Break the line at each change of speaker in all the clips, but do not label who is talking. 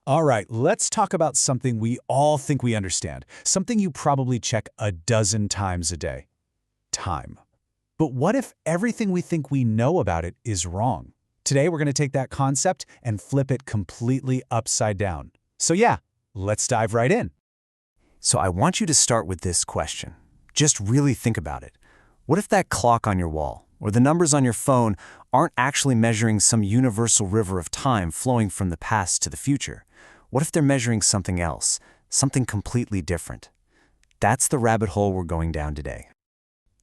All right, let's talk about something we all think we understand, something you probably check a dozen times a day: time. But what if everything we think we know about it is wrong? Today, we're going to take that concept and flip it completely upside down. So yeah, let's dive right in.
So I want you to start with this question. Just really think about it. What if that clock on your wall or the numbers on your phone aren't actually measuring some universal river of time flowing from the past to the future? What if they're measuring something else, something completely different? That's the rabbit hole we're going down today.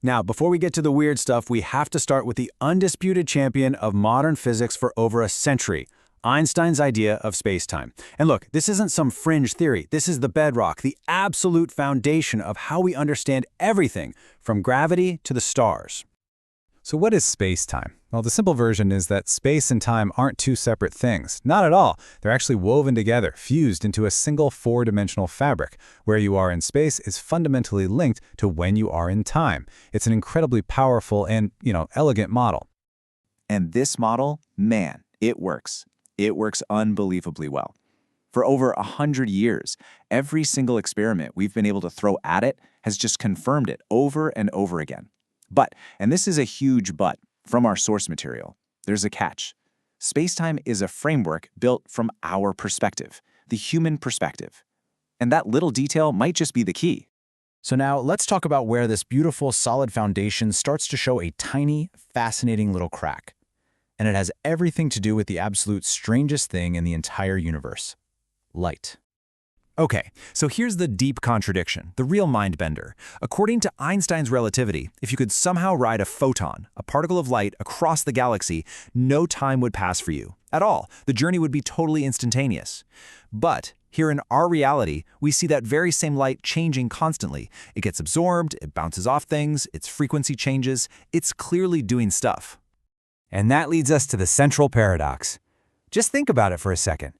Now, before we get to the weird stuff, we have to start with the undisputed champion of modern physics for over a century, Einstein's idea of space-time. And look, this isn't some fringe theory. This is the bedrock, the absolute foundation of how we understand everything, from gravity to the stars. So what is space-time? Well, the simple version is that space and time aren't two separate things. Not at all. They're actually woven together, fused into a single four-dimensional fabric. Where you are in space is fundamentally linked to when you are in time. It's an incredibly powerful and, elegant model.
And this model, man, it works. It works unbelievably well. For over 100 years, every single experiment we've been able to throw at it has just confirmed it over and over again. But, and this is a huge but, from our source material, there's a catch. Spacetime is a framework built from our perspective, the human perspective. And that little detail might just be the key.
So now let's talk about where this beautiful, solid foundation starts to show a tiny, fascinating little crack. And it has everything to do with the absolute strangest thing in the entire universe: light. Okay, so here's the deep contradiction, the real mind-bender. According to Einstein's relativity, if you could somehow ride a photon, a particle of light, across the galaxy, no time would pass for you at all. The journey would be totally instantaneous. But here in our reality, we see that very same light changing constantly. It gets absorbed, it bounces off things, its frequency changes. It's clearly doing stuff.
And that leads us to the central paradox. Just think about it for a second.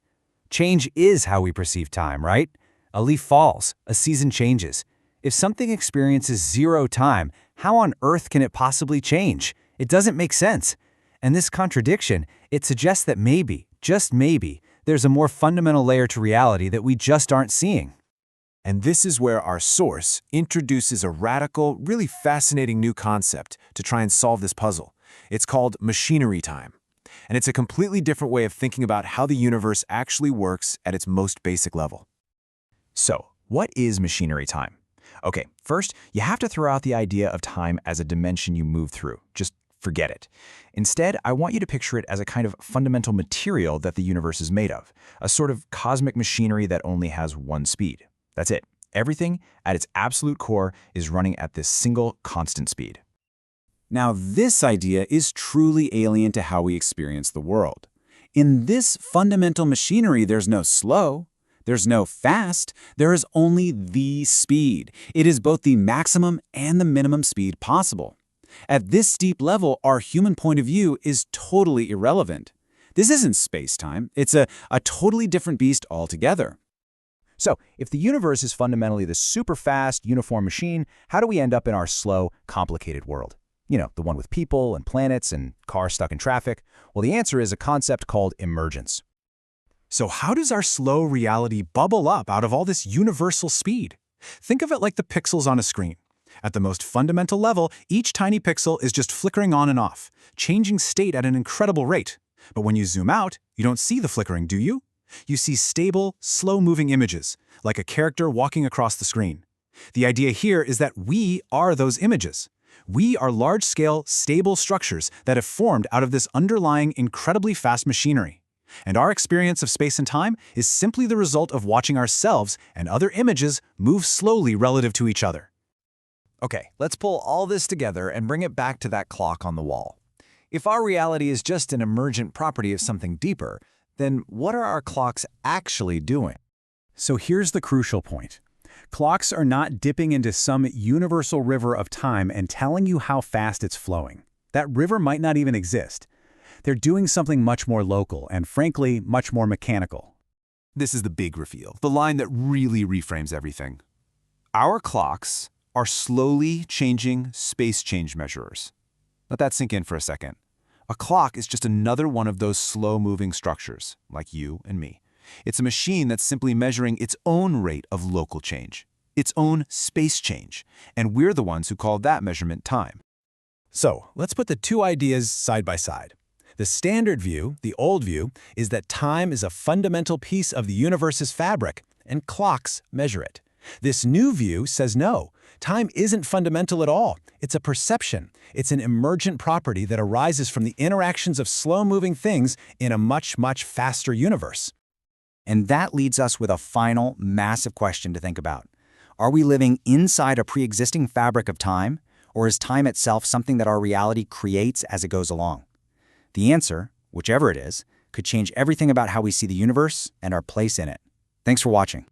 Change is how we perceive time, right? A leaf falls, a season changes. If something experiences zero time, how on earth can it possibly change? It doesn't make sense. And this contradiction, it suggests that maybe, just maybe, there's a more fundamental layer to reality that we just aren't seeing.
And this is where our source introduces a radical, really fascinating new concept to try and solve this puzzle. It's called machinery time. And it's a completely different way of thinking about how the universe actually works at its most basic level.
So, what is machinery time? Okay, first, you have to throw out the idea of time as a dimension you move through. Just forget it. Instead, I want you to picture it as a kind of fundamental material that the universe is made of, a sort of cosmic machinery that only has one speed. That's it. Everything, at its absolute core, is running at this single constant speed.
Now, this idea is truly alien to how we experience the world. In this fundamental machinery, there's no slow, there's no fast, there is only the speed. It is both the maximum and the minimum speed possible. At this steep level, our human point of view is totally irrelevant. This isn't space-time. It's a totally different beast altogether.
So, if the universe is fundamentally this super fast, uniform machine, how do we end up in our slow, complicated world? The one with people and planets and cars stuck in traffic? Well, the answer is a concept called emergence.
So how does our slow reality bubble up out of all this universal speed? Think of it like the pixels on a screen. At the most fundamental level, each tiny pixel is just flickering on and off, changing state at an incredible rate. But when you zoom out, you don't see the flickering, do you? You see stable, slow-moving images, like a character walking across the screen. The idea here is that we are those images. We are large-scale, stable structures that have formed out of this underlying, incredibly fast machinery. And our experience of space and time is simply the result of watching ourselves and other images move slowly relative to each other.
Okay, let's pull all this together and bring it back to that clock on the wall. If our reality is just an emergent property of something deeper, then what are our clocks actually doing?
So here's the crucial point. Clocks are not dipping into some universal river of time and telling you how fast it's flowing. That river might not even exist. They're doing something much more local and, frankly, much more mechanical.
This is the big reveal, the line that really reframes everything. Our clocks are slowly changing space change measurers. Let that sink in for a second. A clock is just another one of those slow-moving structures, like you and me. It's a machine that's simply measuring its own rate of local change, its own space change, and we're the ones who call that measurement time.
So, let's put the two ideas side by side. The standard view, the old view, is that time is a fundamental piece of the universe's fabric, and clocks measure it. This new view says no, time isn't fundamental at all. It's a perception. It's an emergent property that arises from the interactions of slow-moving things in a much, much faster universe.
And that leads us with a final, massive question to think about. Are we living inside a pre-existing fabric of time, or is time itself something that our reality creates as it goes along? The answer, whichever it is, could change everything about how we see the universe and our place in it. Thanks for watching.